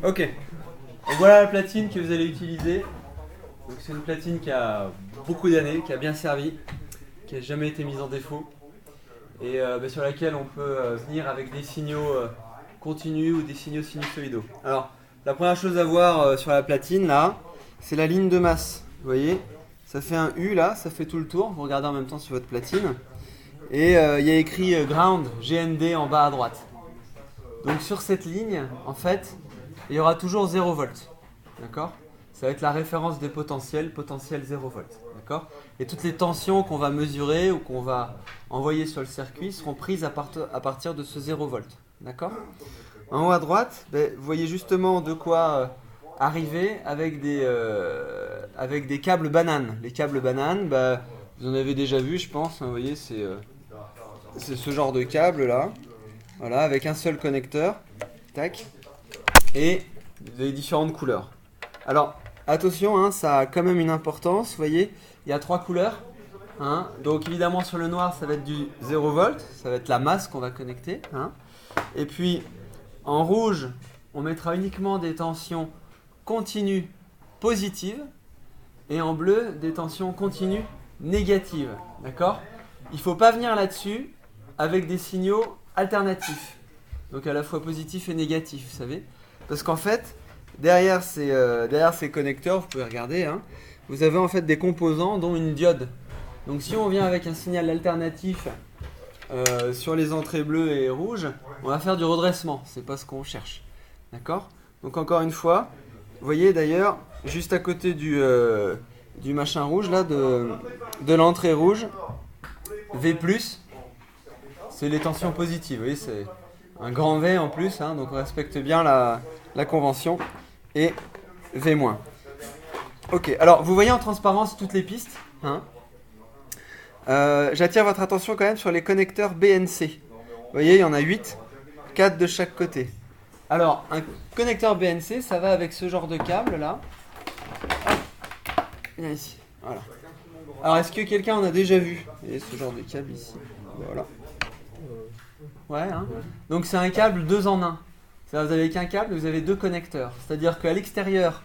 Ok. Donc voilà la platine que vous allez utiliser. Donc c'est une platine qui a beaucoup d'années, qui a bien servi, qui n'a jamais été mise en défaut et sur laquelle on peut venir avec des signaux continus ou des signaux sinusoïdaux. Alors la première chose à voir sur la platine là, c'est la ligne de masse. Vous voyez, ça fait un U là, ça fait tout le tour. Vous regardez en même temps sur votre platine. Et il y a écrit ground, GND en bas à droite. Donc sur cette ligne, en fait, il y aura toujours 0 volt. D'accord ? Ça va être la référence des potentiels, potentiel 0 volt. D'accord ? Et toutes les tensions qu'on va mesurer ou qu'on va envoyer sur le circuit seront prises à partir de ce 0 volt. D'accord ? En haut à droite, vous voyez justement de quoi arriver avec des câbles bananes. Les câbles bananes, vous en avez déjà vu, je pense. Hein, vous voyez, c'est ce genre de câble là. Voilà, avec un seul connecteur. Tac. Et vous avez différentes couleurs. Alors, attention, hein, ça a quand même une importance. Vous voyez, il y a 3 couleurs. Hein. Donc, évidemment, sur le noir, ça va être du 0 volt. Ça va être la masse qu'on va connecter. Hein. Et puis, en rouge, on mettra uniquement des tensions continues positives. Et en bleu, des tensions continues négatives. D'accord ? Il ne faut pas venir là-dessus avec des signaux alternatifs. Donc, à la fois positifs et négatifs, vous savez ? Parce qu'en fait, derrière ces connecteurs, vous pouvez regarder, hein, vous avez en fait des composants dont une diode. Donc si on vient avec un signal alternatif sur les entrées bleues et rouges, on va faire du redressement. C'est pas ce qu'on cherche. D'accord ? Donc encore une fois, vous voyez d'ailleurs, juste à côté du machin rouge, là, de l'entrée rouge, V+, c'est les tensions positives. Vous voyez, c'est un grand V en plus, hein, donc on respecte bien la convention. Et V-. Ok, alors vous voyez en transparence toutes les pistes. Hein. J'attire votre attention quand même sur les connecteurs BNC. Vous voyez, il y en a 8, 4 de chaque côté. Alors, un connecteur BNC, ça va avec ce genre de câble là. Viens ici, voilà. Alors, est-ce que quelqu'un en a déjà vu? Vous voyez ce genre de câble ici. Voilà. Ouais, hein. Donc c'est un câble 2 en 1. C'est-à-dire vous avez qu'un câble, vous avez 2 connecteurs. C'est-à-dire qu'à l'extérieur,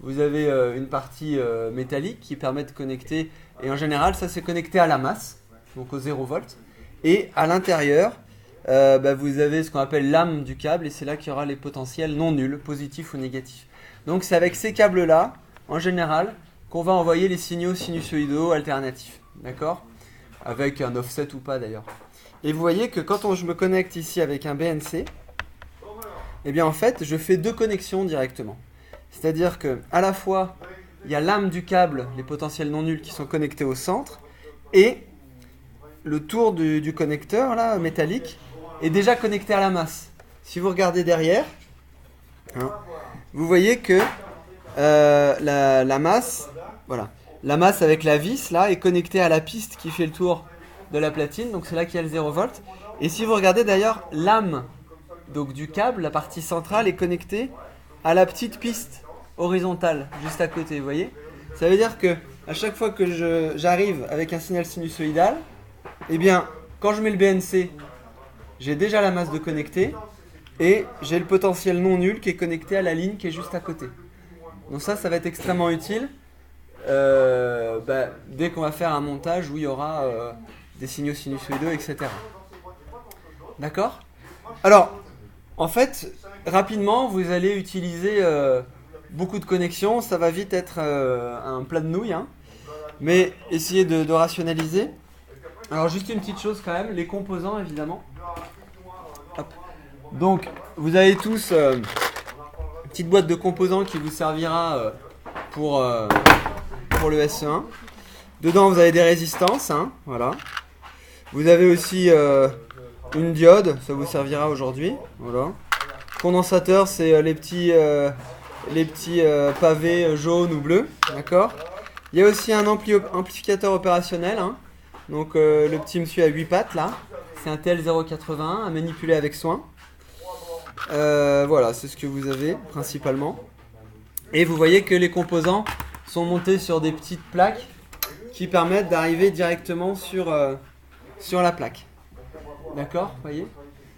vous avez une partie métallique qui permet de connecter. Et en général, ça c'est connecté à la masse, donc au 0 volt. Et à l'intérieur, vous avez ce qu'on appelle l'âme du câble. Et c'est là qu'il y aura les potentiels non nuls, positifs ou négatifs. Donc c'est avec ces câbles-là, en général, qu'on va envoyer les signaux sinusoïdaux alternatifs. D'accord ? Avec un offset ou pas d'ailleurs. Et vous voyez que quand je me connecte ici avec un BNC, eh bien en fait, je fais 2 connexions directement. C'est-à-dire que à la fois, il y a l'âme du câble, les potentiels non nuls qui sont connectés au centre, et le tour du connecteur là, métallique est déjà connecté à la masse. Si vous regardez derrière, hein, vous voyez que la masse, voilà, la masse avec la vis là est connectée à la piste qui fait le tour de la platine, donc c'est là qu'il y a le 0 volt. Et si vous regardez d'ailleurs, l'âme donc du câble, la partie centrale est connectée à la petite piste horizontale juste à côté, vous voyez ? Ça veut dire que à chaque fois que j'arrive avec un signal sinusoïdal, eh bien quand je mets le BNC, j'ai déjà la masse de connecté et j'ai le potentiel non nul qui est connecté à la ligne qui est juste à côté. Donc ça va être extrêmement utile dès qu'on va faire un montage où il y aura des signaux sinusoïdaux, etc. D'accord ? Alors, en fait, rapidement, vous allez utiliser beaucoup de connexions. Ça va vite être un plat de nouilles. Hein. Mais essayez de rationaliser. Alors, juste une petite chose quand même. Les composants, évidemment. Hop. Donc, vous avez tous une petite boîte de composants qui vous servira pour le SE1. Dedans, vous avez des résistances. Hein, voilà. Vous avez aussi une diode, ça vous servira aujourd'hui. Voilà. Condensateur, c'est les petits pavés jaunes ou bleus. D'accord. Il y a aussi un amplificateur opérationnel. Hein. Donc le petit monsieur à 8 pattes là. C'est un TL081 à manipuler avec soin. Voilà, c'est ce que vous avez principalement. Et vous voyez que les composants sont montés sur des petites plaques qui permettent d'arriver directement sur la plaque. D'accord, vous voyez ?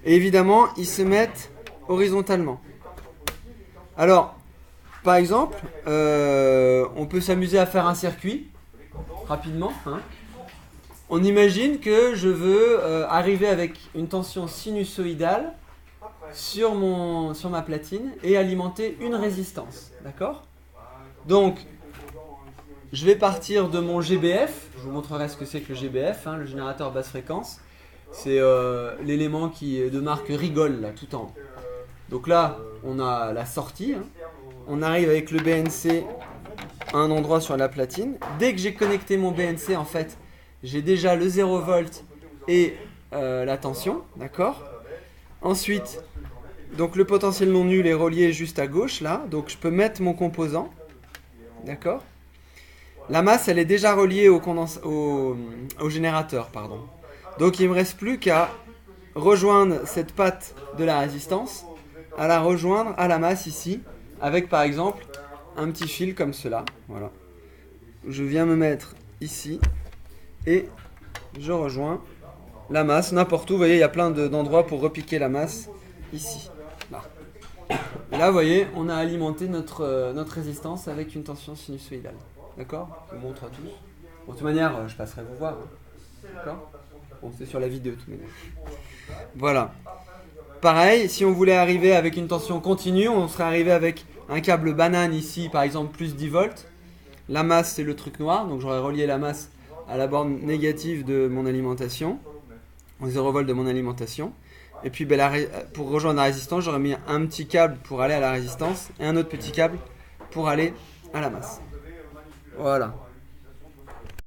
Et évidemment, ils se mettent horizontalement. Alors, par exemple, on peut s'amuser à faire un circuit rapidement. Hein. On imagine que je veux arriver avec une tension sinusoïdale sur ma platine et alimenter une résistance. D'accord ? Donc, je vais partir de mon GBF. Je vous montrerai ce que c'est que le GBF, hein, le générateur basse fréquence. C'est l'élément qui est de marque Rigol, là, tout en haut. Donc là, on a la sortie. Hein. On arrive avec le BNC à un endroit sur la platine. Dès que j'ai connecté mon BNC, en fait, j'ai déjà le 0 volt et la tension. D'accord ? Ensuite, donc le potentiel non nul est relié juste à gauche, là. Donc je peux mettre mon composant. D'accord ? La masse, elle est déjà reliée au générateur, pardon. Donc il ne me reste plus qu'à rejoindre cette patte de la résistance, à la rejoindre à la masse ici, avec par exemple un petit fil comme cela. Voilà. Je viens me mettre ici et je rejoins la masse n'importe où. Vous voyez, il y a plein d'endroits pour repiquer la masse ici. Là. Et là, vous voyez, on a alimenté notre résistance avec une tension sinusoïdale. D'accord ? Je vous montre à tous. Bon, de toute manière, je passerai vous voir. D'accord ? Bon, c'est sur la vidéo, de toute manière. Voilà. Pareil, si on voulait arriver avec une tension continue, on serait arrivé avec un câble banane ici, par exemple, plus 10 volts. La masse, c'est le truc noir, donc j'aurais relié la masse à la borne négative de mon alimentation, au 0 volt de mon alimentation. Et puis, pour rejoindre la résistance, j'aurais mis un petit câble pour aller à la résistance et un autre petit câble pour aller à la masse. Voilà.